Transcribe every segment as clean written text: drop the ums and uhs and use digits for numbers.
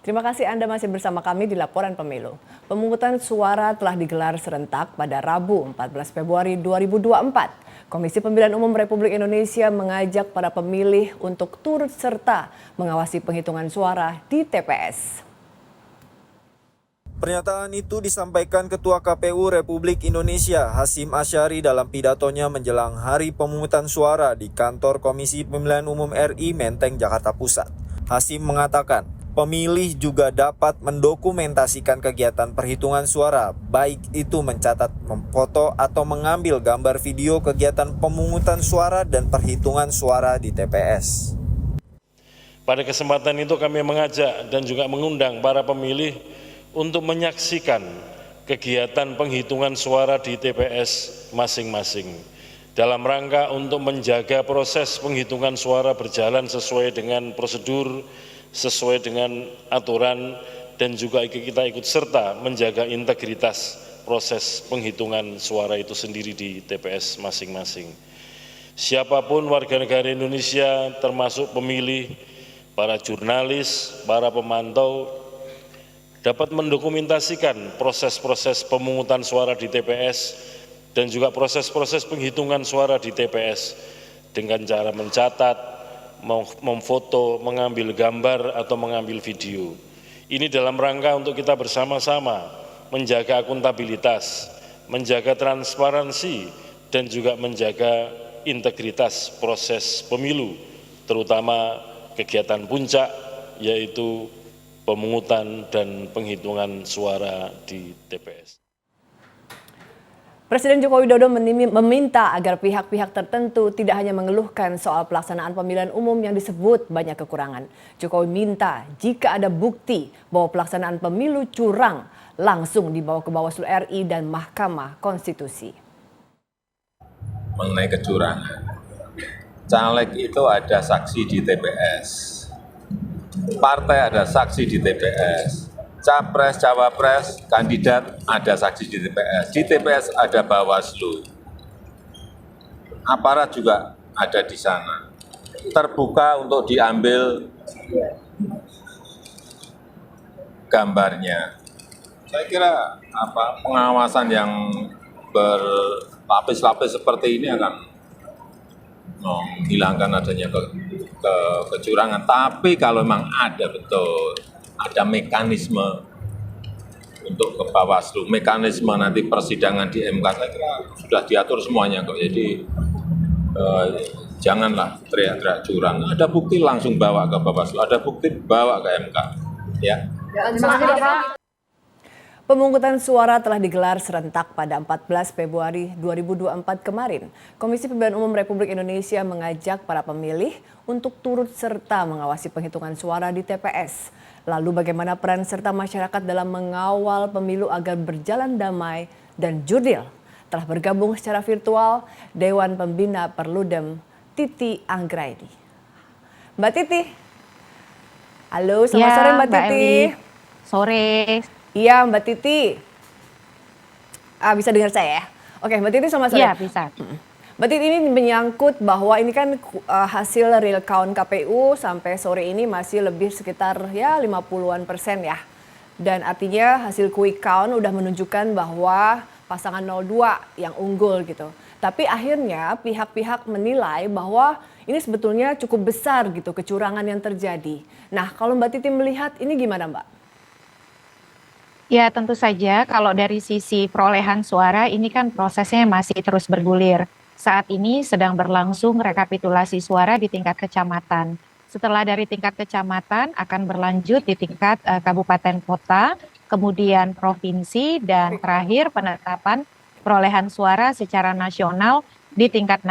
Terima kasih Anda masih bersama kami di Laporan Pemilu. Pemungutan suara telah digelar serentak pada Rabu 14 Februari 2024. Komisi Pemilihan Umum Republik Indonesia mengajak para pemilih untuk turut serta mengawasi penghitungan suara di TPS. Pernyataan itu disampaikan Ketua KPU Republik Indonesia Hasyim Asyari dalam pidatonya menjelang hari pemungutan suara di kantor Komisi Pemilihan Umum RI Menteng, Jakarta Pusat. Hasyim mengatakan, pemilih juga dapat mendokumentasikan kegiatan perhitungan suara, baik itu mencatat, memfoto, atau mengambil gambar video kegiatan pemungutan suara dan perhitungan suara di TPS. Pada kesempatan itu kami mengajak dan juga mengundang para pemilih untuk menyaksikan kegiatan penghitungan suara di TPS masing-masing dalam rangka untuk menjaga proses penghitungan suara berjalan sesuai dengan prosedur, sesuai dengan aturan, dan juga kita ikut serta menjaga integritas proses penghitungan suara itu sendiri di TPS masing-masing. Siapapun warga negara Indonesia termasuk pemilih, para jurnalis, para pemantau dapat mendokumentasikan proses-proses pemungutan suara di TPS dan juga proses-proses penghitungan suara di TPS dengan cara mencatat, memfoto, mengambil gambar, atau mengambil video. Ini dalam rangka untuk kita bersama-sama menjaga akuntabilitas, menjaga transparansi, dan juga menjaga integritas proses pemilu, terutama kegiatan puncak, yaitu pemungutan dan penghitungan suara di TPS. Presiden Joko Widodo meminta agar pihak-pihak tertentu tidak hanya mengeluhkan soal pelaksanaan pemilihan umum yang disebut banyak kekurangan. Jokowi minta jika ada bukti bahwa pelaksanaan pemilu curang langsung dibawa ke Bawaslu RI dan Mahkamah Konstitusi. Mengenai kecurangan, caleg itu ada saksi di TPS. Partai ada saksi di TPS, capres, cawapres, kandidat ada saksi di TPS. Di TPS ada Bawaslu, aparat juga ada di sana. Terbuka untuk diambil gambarnya. Saya kira pengawasan yang berlapis-lapis seperti ini akan menghilangkan adanya kecurangan. Tapi kalau memang ada betul, ada mekanisme untuk ke Bawaslu, mekanisme nanti persidangan di MK, saya kira sudah diatur semuanya kok. Jadi janganlah teriak-teriak curang. Ada bukti langsung bawa ke Bawaslu, ada bukti bawa ke MK. Ya. Pemungutan suara telah digelar serentak pada 14 Februari 2024 kemarin. Komisi Pemilihan Umum Republik Indonesia mengajak para pemilih untuk turut serta mengawasi penghitungan suara di TPS. Lalu bagaimana peran serta masyarakat dalam mengawal pemilu agar berjalan damai dan jurdil? Telah bergabung secara virtual Dewan Pembina Perludem Titi Anggraini. Mbak Titi. Halo, selamat sore Mbak Titi. Sore. Iya Mbak Titi, bisa dengar saya ya? Oke Mbak Titi selamat sore. Iya bisa. Mbak Titi ini menyangkut bahwa ini kan hasil real count KPU sampai sore ini masih lebih sekitar ya 50-an% ya. Dan artinya hasil quick count udah menunjukkan bahwa pasangan 02 yang unggul gitu. Tapi akhirnya pihak-pihak menilai bahwa ini sebetulnya cukup besar gitu kecurangan yang terjadi. Nah kalau Mbak Titi melihat ini gimana Mbak? Ya tentu saja kalau dari sisi perolehan suara ini kan prosesnya masih terus bergulir. Saat ini sedang berlangsung rekapitulasi suara di tingkat kecamatan. Setelah dari tingkat kecamatan akan berlanjut di tingkat kabupaten kota, kemudian provinsi, dan terakhir penetapan perolehan suara secara nasional di tingkat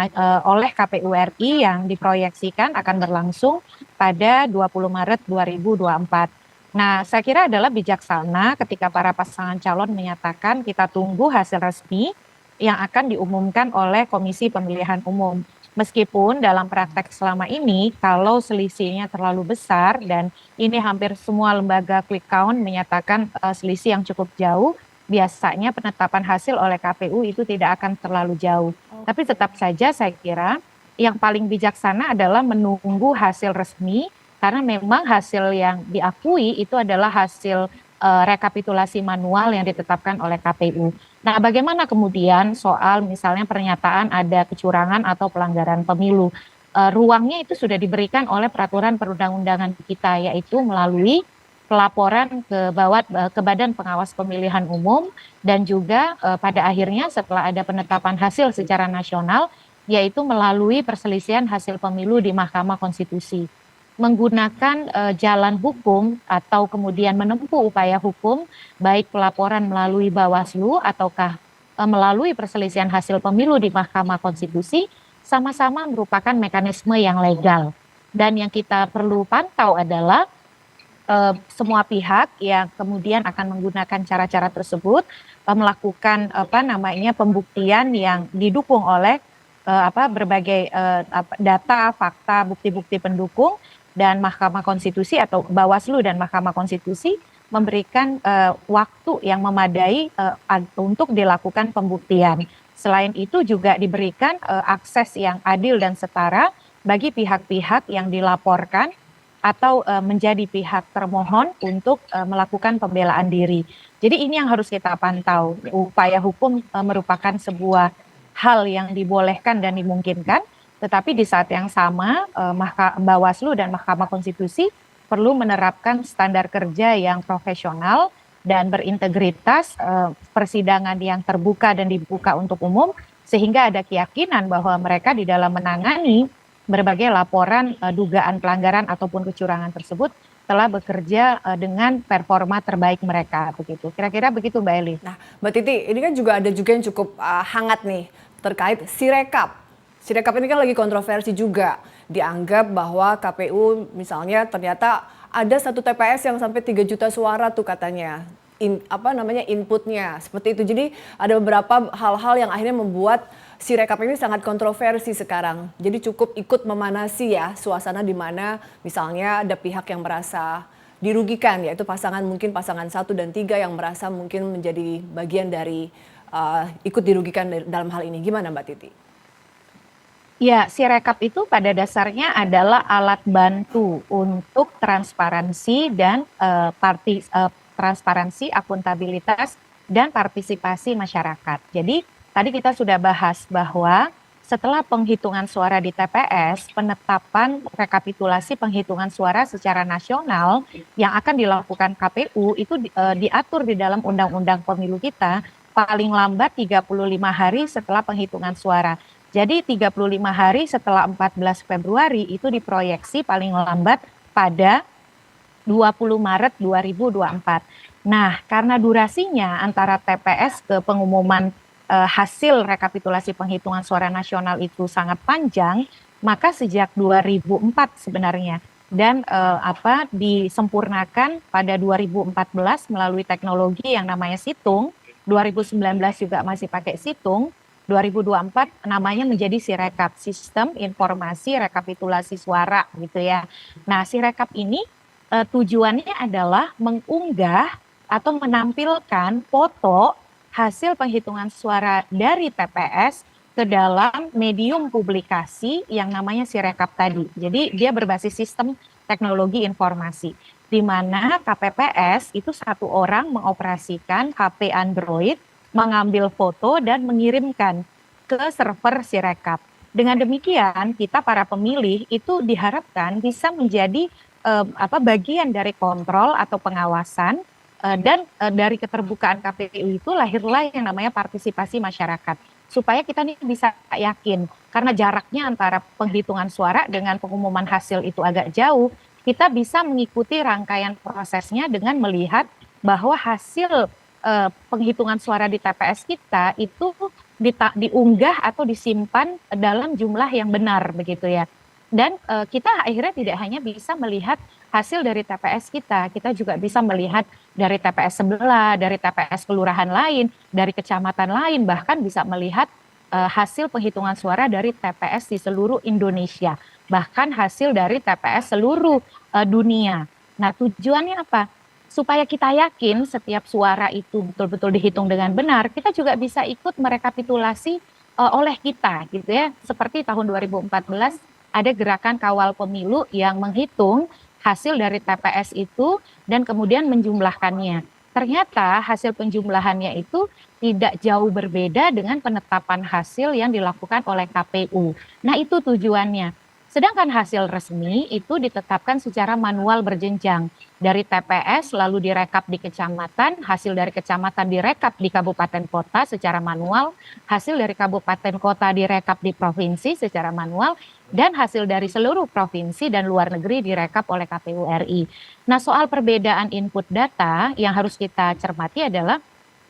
oleh KPU RI yang diproyeksikan akan berlangsung pada 20 Maret 2024. Nah, saya kira adalah bijaksana ketika para pasangan calon menyatakan kita tunggu hasil resmi yang akan diumumkan oleh Komisi Pemilihan Umum. Meskipun dalam praktek selama ini, kalau selisihnya terlalu besar dan ini hampir semua lembaga quick count menyatakan selisih yang cukup jauh, biasanya penetapan hasil oleh KPU itu tidak akan terlalu jauh. Tapi tetap saja saya kira yang paling bijaksana adalah menunggu hasil resmi karena memang hasil yang diakui itu adalah hasil rekapitulasi manual yang ditetapkan oleh KPU. Nah, bagaimana kemudian soal misalnya pernyataan ada kecurangan atau pelanggaran pemilu? Ruangnya itu sudah diberikan oleh peraturan perundang-undangan kita, yaitu melalui pelaporan ke Badan Pengawas Pemilihan Umum, dan juga pada akhirnya setelah ada penetapan hasil secara nasional, yaitu melalui perselisihan hasil pemilu di Mahkamah Konstitusi. Menggunakan jalan hukum atau kemudian menempuh upaya hukum, baik pelaporan melalui Bawaslu ataukah melalui perselisihan hasil pemilu di Mahkamah Konstitusi, sama-sama merupakan mekanisme yang legal. Dan yang kita perlu pantau adalah semua pihak yang kemudian akan menggunakan cara-cara tersebut melakukan pembuktian yang didukung oleh berbagai data, fakta, bukti-bukti pendukung, dan Mahkamah Konstitusi atau Bawaslu dan Mahkamah Konstitusi memberikan waktu yang memadai untuk dilakukan pembuktian. Selain itu juga diberikan akses yang adil dan setara bagi pihak-pihak yang dilaporkan atau menjadi pihak termohon untuk melakukan pembelaan diri. Jadi ini yang harus kita pantau. Upaya hukum merupakan sebuah hal yang dibolehkan dan dimungkinkan, tetapi di saat yang sama Bawaslu dan Mahkamah Konstitusi perlu menerapkan standar kerja yang profesional dan berintegritas, persidangan yang terbuka dan dibuka untuk umum, sehingga ada keyakinan bahwa mereka di dalam menangani berbagai laporan dugaan pelanggaran ataupun kecurangan tersebut telah bekerja dengan performa terbaik mereka, begitu. Kira-kira begitu, Mbak Eli. Nah, Mbak Titi, ini kan juga ada juga yang cukup hangat nih terkait Sirekap. Sirekap ini kan lagi kontroversi juga. Dianggap bahwa KPU misalnya ternyata ada satu TPS yang sampai 3 juta suara tuh katanya. Inputnya seperti itu. Jadi ada beberapa hal-hal yang akhirnya membuat Sirekap ini sangat kontroversi sekarang. Jadi cukup ikut memanasi ya suasana di mana misalnya ada pihak yang merasa dirugikan, yaitu mungkin pasangan 1 dan 3 yang merasa mungkin menjadi bagian dari ikut dirugikan dalam hal ini. Gimana Mbak Titi? Ya, Sirekap itu pada dasarnya adalah alat bantu untuk transparansi dan transparansi, akuntabilitas, dan partisipasi masyarakat. Jadi tadi kita sudah bahas bahwa setelah penghitungan suara di TPS, penetapan rekapitulasi penghitungan suara secara nasional yang akan dilakukan KPU itu diatur di dalam Undang-Undang Pemilu kita paling lambat 35 hari setelah penghitungan suara. Jadi 35 hari setelah 14 Februari itu diproyeksi paling lambat pada 20 Maret 2024. Nah, karena durasinya antara TPS ke pengumuman hasil rekapitulasi penghitungan suara nasional itu sangat panjang, maka sejak 2004 sebenarnya dan disempurnakan pada 2014 melalui teknologi yang namanya situng, 2019 juga masih pakai situng, 2024 namanya menjadi Sirekap, Sistem Informasi Rekapitulasi Suara gitu ya. Nah, Sirekap ini tujuannya adalah mengunggah atau menampilkan foto hasil penghitungan suara dari TPS ke dalam medium publikasi yang namanya Sirekap tadi. Jadi dia berbasis sistem teknologi informasi, di mana KPPS itu satu orang mengoperasikan HP Android, mengambil foto dan mengirimkan ke server Sirekap. Dengan demikian, kita para pemilih itu diharapkan bisa menjadi bagian dari kontrol atau pengawasan dan dari keterbukaan KPU itu lahirlah yang namanya partisipasi masyarakat. Supaya kita nih bisa yakin, karena jaraknya antara penghitungan suara dengan pengumuman hasil itu agak jauh, kita bisa mengikuti rangkaian prosesnya dengan melihat bahwa hasil penghitungan suara di TPS kita itu diunggah atau disimpan dalam jumlah yang benar begitu ya. Dan kita akhirnya tidak hanya bisa melihat hasil dari TPS kita juga bisa melihat dari TPS sebelah, dari TPS kelurahan lain, dari kecamatan lain, bahkan bisa melihat hasil penghitungan suara dari TPS di seluruh Indonesia, bahkan hasil dari TPS seluruh dunia. Nah, tujuannya apa? Supaya kita yakin setiap suara itu betul-betul dihitung dengan benar, kita juga bisa ikut merekapitulasi oleh kita gitu ya. Seperti tahun 2014 ada gerakan kawal pemilu yang menghitung hasil dari TPS itu dan kemudian menjumlahkannya. Ternyata hasil penjumlahannya itu tidak jauh berbeda dengan penetapan hasil yang dilakukan oleh KPU. Nah, itu tujuannya. Sedangkan hasil resmi itu ditetapkan secara manual berjenjang. Dari TPS lalu direkap di kecamatan, hasil dari kecamatan direkap di kabupaten kota secara manual, hasil dari kabupaten kota direkap di provinsi secara manual, dan hasil dari seluruh provinsi dan luar negeri direkap oleh KPU RI. Nah, soal perbedaan input data yang harus kita cermati adalah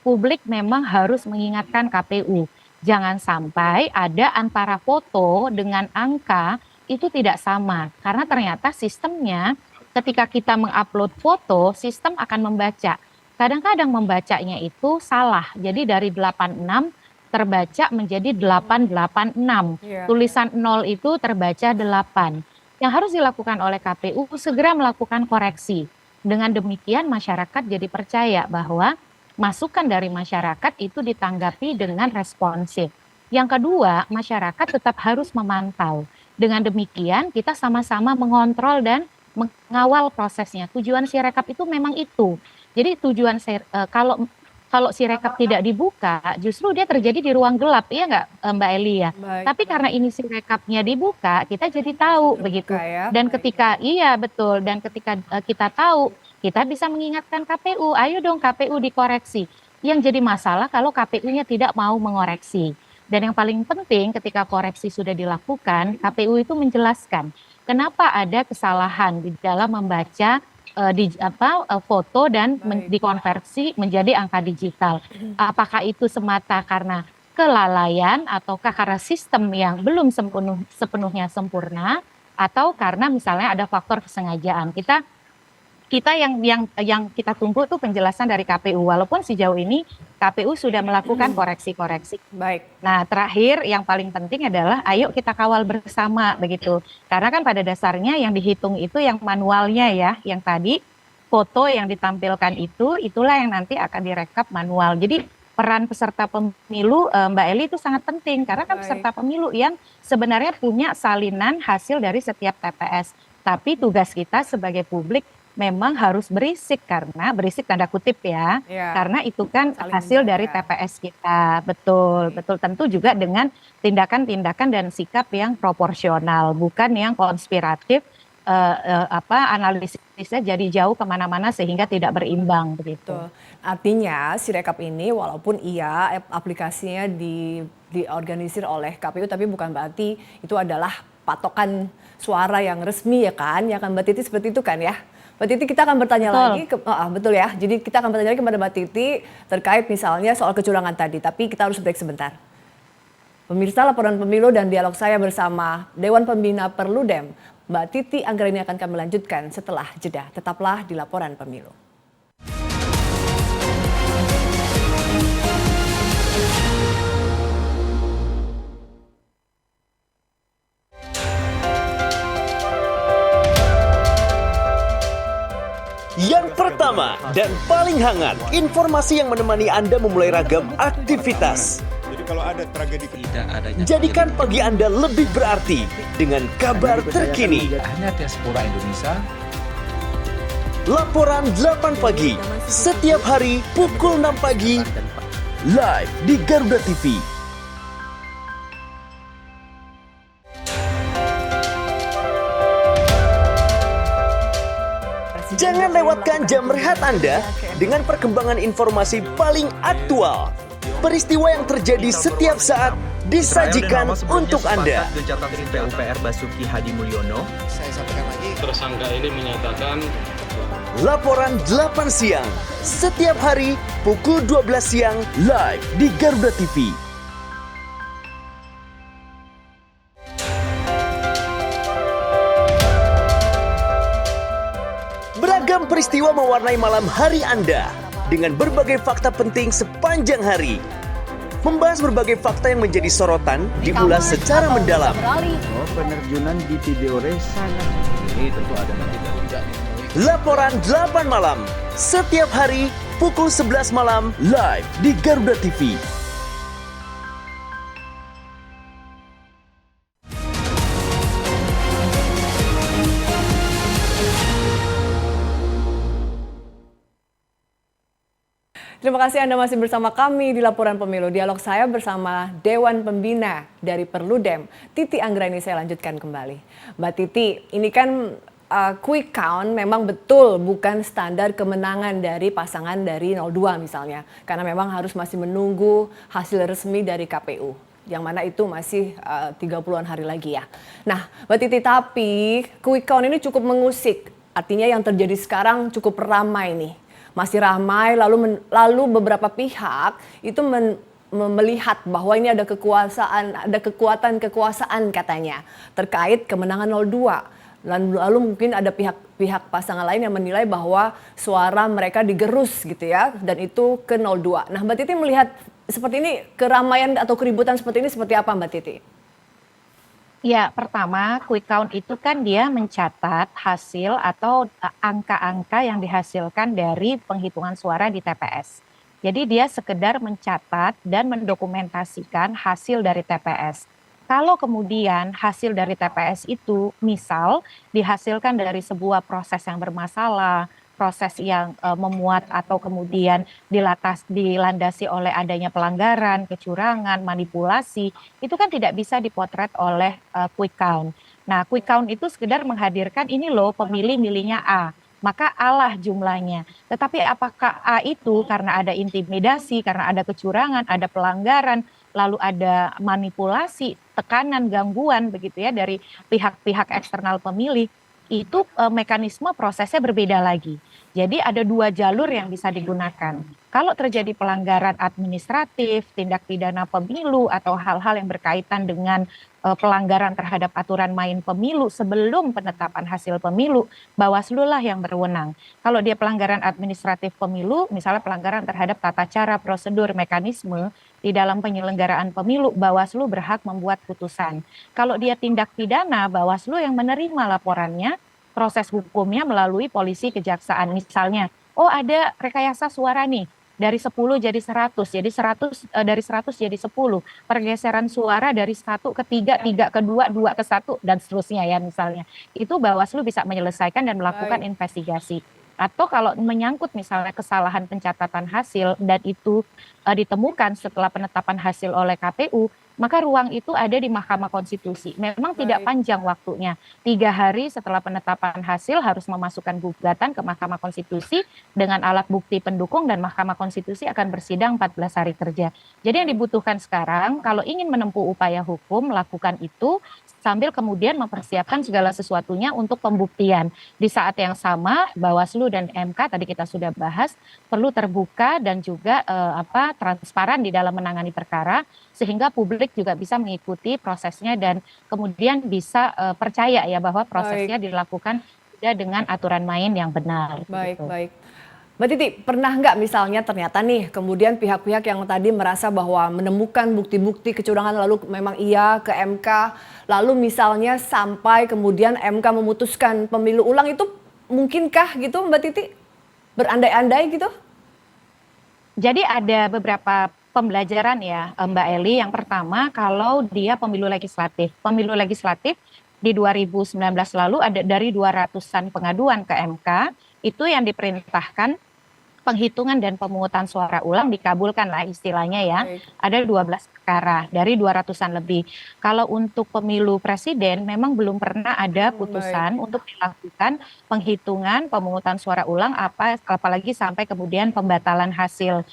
publik memang harus mengingatkan KPU. Jangan sampai ada antara foto dengan angka itu tidak sama. Karena ternyata sistemnya ketika kita mengupload foto, sistem akan membaca. Kadang-kadang membacanya itu salah. Jadi dari 86 terbaca menjadi 886. Iya. Tulisan 0 itu terbaca 8. Yang harus dilakukan oleh KPU segera melakukan koreksi. Dengan demikian masyarakat jadi percaya bahwa masukan dari masyarakat itu ditanggapi dengan responsif. Yang kedua, masyarakat tetap harus memantau. Dengan demikian kita sama-sama mengontrol dan mengawal prosesnya. Tujuan Sirekap itu memang itu. Jadi tujuan kalau Sirekap tidak dibuka, justru dia terjadi di ruang gelap, iya nggak Mbak Eli ya? Baik. Tapi karena ini Sirekapnya dibuka, kita jadi tahu begitu. ya. Dan ketika iya betul, dan ketika kita tahu, kita bisa mengingatkan KPU, ayo dong KPU dikoreksi. Yang jadi masalah kalau KPU-nya tidak mau mengoreksi. Dan yang paling penting ketika koreksi sudah dilakukan, KPU itu menjelaskan kenapa ada kesalahan di dalam membaca foto dan dikonversi menjadi angka digital. Apakah itu semata karena kelalaian ataukah karena sistem yang belum sepenuhnya sempurna atau karena misalnya ada faktor kesengajaan. Kita yang kita tunggu itu penjelasan dari KPU, walaupun sejauh ini KPU sudah melakukan koreksi-koreksi. Baik. Nah, terakhir yang paling penting adalah ayo kita kawal bersama begitu. Karena kan pada dasarnya yang dihitung itu yang manualnya ya, yang tadi foto yang ditampilkan itulah yang nanti akan direkap manual. Jadi peran peserta pemilu Mbak Eli itu sangat penting karena kan peserta pemilu yang sebenarnya punya salinan hasil dari setiap TPS. Tapi tugas kita sebagai publik memang harus berisik karena berisik tanda kutip ya, karena itu kan saling hasil menjaga. dari TPS kita, betul tentu juga dengan tindakan-tindakan dan sikap yang proporsional, bukan yang konspiratif, analisisnya jadi jauh kemana-mana sehingga tidak berimbang begitu. Betul. Artinya Sirekap ini walaupun iya aplikasinya diorganisir oleh KPU tapi bukan berarti itu adalah patokan suara yang resmi ya kan, ya kan Mbak Titi seperti itu kan ya. Mbak Titi kita akan bertanya lagi, betul ya, jadi kita akan bertanya lagi kepada Mbak Titi terkait misalnya soal kecurangan tadi, tapi kita harus break sebentar. Pemirsa laporan pemilu dan dialog saya bersama Dewan Pembina Perludem, Mbak Titi Anggraini akan kami lanjutkan setelah jeda. Tetaplah di laporan pemilu. Yang pertama dan paling hangat, informasi yang menemani Anda memulai ragam aktivitas. Jadi kalau ada tragedi Jadikan pagi Anda lebih berarti dengan kabar terkini. Hanya diaspora Indonesia. Laporan 8 pagi, setiap hari pukul 6 pagi, live di Garuda TV. Jangan lewatkan jam rehat Anda dengan perkembangan informasi paling aktual. Peristiwa yang terjadi setiap saat disajikan untuk Anda. PUPR Basuki Hadi Mulyono. Tersangka ini menyatakan Laporan 8 siang, setiap hari pukul 12 siang live di Garuda TV. Beragam peristiwa mewarnai malam hari Anda dengan berbagai fakta penting sepanjang hari. Membahas berbagai fakta yang menjadi sorotan diulas secara mendalam. Penerjunan di Tidore sangat. Ini tentu ada nanti dan tidak dipenuhi. Laporan 8 malam, setiap hari pukul 11 malam live di Garuda TV. Terima kasih Anda masih bersama kami di Laporan Pemilu. Dialog saya bersama Dewan Pembina dari Perludem, Titi Anggraini, saya lanjutkan kembali. Mbak Titi, ini kan quick count memang betul bukan standar kemenangan dari pasangan dari 02 misalnya. Karena memang harus masih menunggu hasil resmi dari KPU. Yang mana itu masih 30-an hari lagi ya. Nah Mbak Titi, tapi quick count ini cukup mengusik. Artinya yang terjadi sekarang cukup ramai nih. Masih ramai, lalu beberapa pihak itu melihat bahwa ini ada kekuatan kekuasaan katanya terkait kemenangan 02. Lalu mungkin ada pihak pasangan lain yang menilai bahwa suara mereka digerus gitu ya, dan itu ke 02. Nah Mbak Titi melihat seperti ini, keramaian atau keributan seperti ini seperti apa Mbak Titi? Ya, pertama quick count itu kan dia mencatat hasil atau angka-angka yang dihasilkan dari penghitungan suara di TPS. Jadi dia sekedar mencatat dan mendokumentasikan hasil dari TPS. Kalau kemudian hasil dari TPS itu misal dihasilkan dari sebuah proses yang bermasalah, proses yang memuat atau kemudian dilandasi oleh adanya pelanggaran, kecurangan, manipulasi, itu kan tidak bisa dipotret oleh quick count. Nah, quick count itu sekedar menghadirkan ini loh pemilih milihnya A, maka A lah jumlahnya. Tetapi apakah A itu karena ada intimidasi, karena ada kecurangan, ada pelanggaran, lalu ada manipulasi, tekanan, gangguan begitu ya dari pihak-pihak eksternal pemilih, itu mekanisme prosesnya berbeda lagi. Jadi ada dua jalur yang bisa digunakan. Kalau terjadi pelanggaran administratif, tindak pidana pemilu atau hal-hal yang berkaitan dengan pelanggaran terhadap aturan main pemilu sebelum penetapan hasil pemilu, Bawaslu lah yang berwenang. Kalau dia pelanggaran administratif pemilu, misalnya pelanggaran terhadap tata cara, prosedur, mekanisme di dalam penyelenggaraan pemilu, Bawaslu berhak membuat putusan. Kalau dia tindak pidana, Bawaslu yang menerima laporannya, proses hukumnya melalui polisi kejaksaan. Misalnya, oh ada rekayasa suara nih, dari 10 jadi 100, jadi 100 dari 100 jadi 10, pergeseran suara dari 1 ke 3, 3 ke 2, 2 ke 1, dan seterusnya ya misalnya. Itu Bawaslu bisa menyelesaikan dan melakukan investigasi. Atau kalau menyangkut misalnya kesalahan pencatatan hasil dan itu ditemukan setelah penetapan hasil oleh KPU, maka ruang itu ada di Mahkamah Konstitusi. Memang tidak panjang waktunya. 3 hari setelah penetapan hasil harus memasukkan gugatan ke Mahkamah Konstitusi dengan alat bukti pendukung dan Mahkamah Konstitusi akan bersidang 14 hari kerja. Jadi yang dibutuhkan sekarang kalau ingin menempuh upaya hukum, lakukan itu sambil kemudian mempersiapkan segala sesuatunya untuk pembuktian. Di saat yang sama, Bawaslu dan MK tadi kita sudah bahas perlu terbuka dan juga transparan di dalam menangani perkara sehingga publik juga bisa mengikuti prosesnya dan kemudian bisa percaya ya bahwa prosesnya dilakukan tidak dengan aturan main yang benar. Baik, gitu. baik. Mbak Titi, pernah nggak misalnya ternyata nih kemudian pihak-pihak yang tadi merasa bahwa menemukan bukti-bukti kecurangan lalu memang iya ke MK, lalu misalnya sampai kemudian MK memutuskan pemilu ulang, itu mungkinkah gitu Mbak Titi? Berandai-andai gitu? Jadi ada beberapa pembelajaran ya Mbak Eli. Yang pertama kalau dia pemilu legislatif. Pemilu legislatif di 2019 lalu ada dari 200-an pengaduan ke MK, itu yang diperintahkan penghitungan dan pemungutan suara ulang dikabulkan lah istilahnya ya. Ada 12 perkara dari 200-an lebih. Kalau untuk pemilu presiden memang belum pernah ada putusan untuk dilakukan penghitungan pemungutan suara ulang apalagi sampai kemudian pembatalan hasil.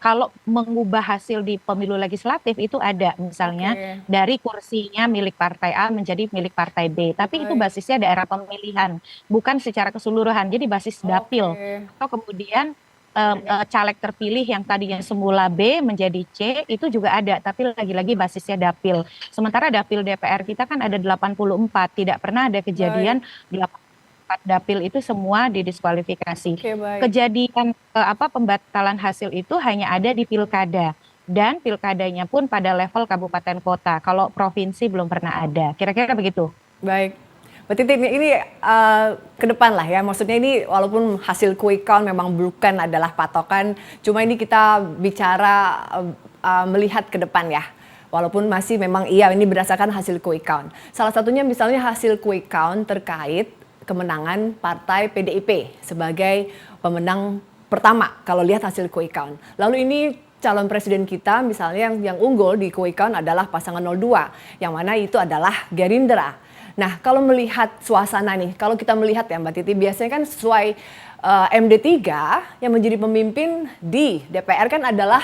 Kalau mengubah hasil di pemilu legislatif itu ada misalnya dari kursinya milik partai A menjadi milik partai B. Tapi itu basisnya daerah pemilihan, bukan secara keseluruhan. Jadi basis dapil. Atau kemudian caleg terpilih yang tadinya semula B menjadi C itu juga ada, tapi lagi-lagi basisnya dapil. Sementara dapil DPR kita kan ada 84, tidak pernah ada kejadian 84 dapil itu semua didiskualifikasi. Kejadian pembatalan hasil itu hanya ada di pilkada. Dan pilkadanya pun pada level kabupaten kota. Kalau provinsi belum pernah ada. Kira-kira begitu. Baik. Mbak Titi, ini ke depan lah ya, maksudnya ini walaupun hasil quick count memang bukan adalah patokan, cuma ini kita bicara melihat ke depan ya. Walaupun masih memang iya ini berdasarkan hasil quick count. Salah satunya misalnya hasil quick count terkait kemenangan partai PDIP sebagai pemenang pertama kalau lihat hasil quick count. Lalu ini calon presiden kita misalnya yang unggul di quick count adalah pasangan 02, yang mana itu adalah Gerindra. Nah, kalau melihat suasana nih, kalau kita melihat ya Mbak Titi, biasanya kan sesuai MD3 yang menjadi pemimpin di DPR kan adalah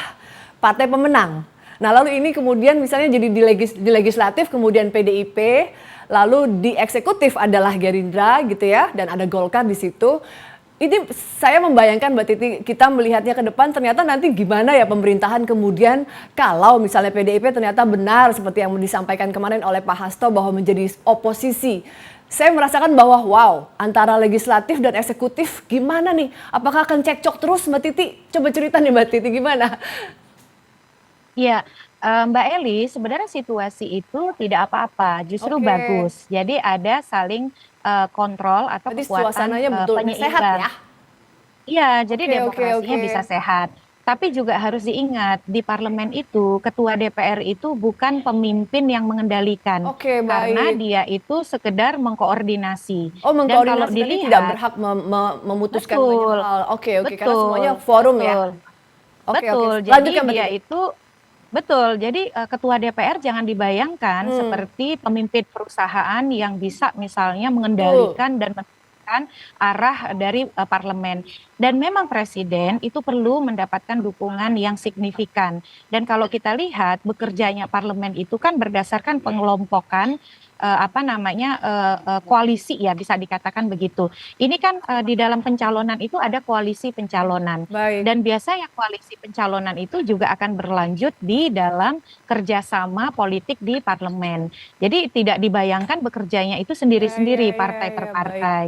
partai pemenang. Nah, lalu ini kemudian misalnya jadi di legislatif, kemudian PDIP, lalu di eksekutif adalah Gerindra gitu ya, dan ada Golkar di situ. Ini saya membayangkan Mbak Titi, kita melihatnya ke depan ternyata nanti gimana ya pemerintahan kemudian kalau misalnya PDIP ternyata benar seperti yang disampaikan kemarin oleh Pak Hasto bahwa menjadi oposisi. Saya merasakan bahwa wow, antara legislatif dan eksekutif gimana nih? Apakah akan cekcok terus Mbak Titi? Coba cerita nih Mbak Titi gimana? Iya, Mbak Eli, sebenarnya situasi itu tidak apa-apa, justru Oke. bagus. Jadi ada saling kontrol atau Berarti kekuatan suasananya betul sehat penyeimbang. ya? Iya, jadi Oke. demokrasinya bisa sehat. Tapi juga harus diingat, di parlemen itu, ketua DPR itu bukan pemimpin yang mengendalikan. Oke, Karena baik. dia itu sekedar mengkoordinasi. Oh, Dan kalau mengkoordinasi tapi tidak dilihat, berhak memutuskan betul, banyak hal. Oke, karena betul, semuanya forum ya. betul. Oke. Betul, jadi Lanjutkan Mbak dia Titi. itu betul. Jadi ketua DPR jangan dibayangkan Hmm. seperti pemimpin perusahaan yang bisa misalnya Betul. mengendalikan dan menentukan arah dari parlemen. Dan memang presiden itu perlu mendapatkan dukungan yang signifikan. Dan kalau kita lihat bekerjanya parlemen itu kan berdasarkan pengelompokan koalisi ya, bisa dikatakan begitu. Ini kan di dalam pencalonan itu ada koalisi pencalonan. Baik. Dan biasanya koalisi pencalonan itu juga akan berlanjut di dalam kerjasama politik di parlemen. Jadi tidak dibayangkan bekerjanya itu sendiri-sendiri, Ya, partai per baik. partai.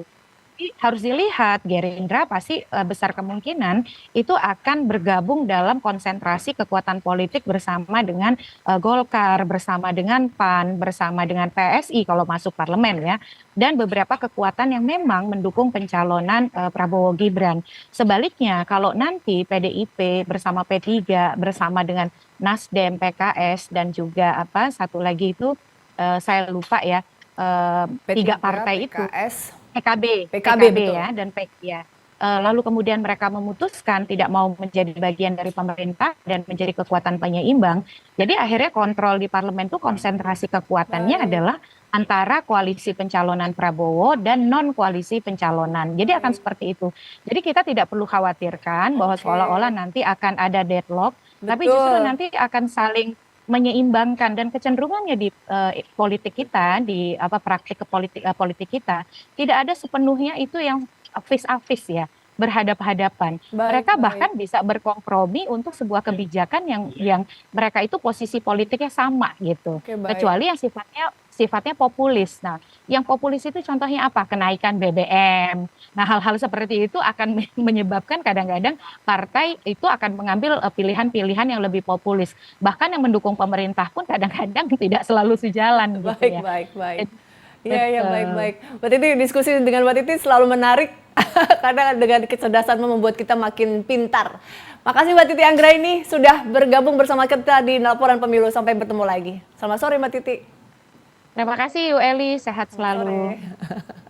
Jadi harus dilihat, Gerindra pasti besar kemungkinan itu akan bergabung dalam konsentrasi kekuatan politik bersama dengan Golkar, bersama dengan PAN, bersama dengan PSI kalau masuk parlemen ya, dan beberapa kekuatan yang memang mendukung pencalonan Prabowo Gibran. Sebaliknya, kalau nanti PDIP bersama P3 bersama dengan Nasdem, PKS dan juga satu lagi itu saya lupa ya, tiga P3, partai itu. PKS. PKB betul. ya, dan ya. Lalu kemudian mereka memutuskan tidak mau menjadi bagian dari pemerintah dan menjadi kekuatan penyeimbang. Jadi akhirnya kontrol di parlemen itu konsentrasi kekuatannya Baik. adalah antara koalisi pencalonan Prabowo dan non koalisi pencalonan. Jadi akan seperti itu. Jadi kita tidak perlu khawatirkan bahwa Oke. seolah-olah nanti akan ada deadlock, tapi justru Betul. nanti akan saling menyeimbangkan, dan kecenderungannya di politik kita, di praktik politik kita tidak ada sepenuhnya itu yang face to face ya, berhadap-hadapan. Baik, Mereka baik. bahkan bisa berkompromi untuk sebuah kebijakan yang mereka itu posisi politiknya sama gitu. Oke, baik. Kecuali yang sifatnya populis. Nah, yang populis itu contohnya apa? Kenaikan BBM. Nah, hal-hal seperti itu akan menyebabkan kadang-kadang partai itu akan mengambil pilihan-pilihan yang lebih populis. Bahkan yang mendukung pemerintah pun kadang-kadang tidak selalu sejalan gitu Baik, ya. baik. Iya, Betul. baik. Mbak Titi, diskusi dengan Mbak Titi selalu menarik karena dengan kecerdasan membuat kita makin pintar. Makasih Mbak Titi Anggraini sudah bergabung bersama kita di Laporan Pemilu. Sampai bertemu lagi. Selamat sore Mbak Titi. Terima kasih, Eli. Sehat selalu. Sore.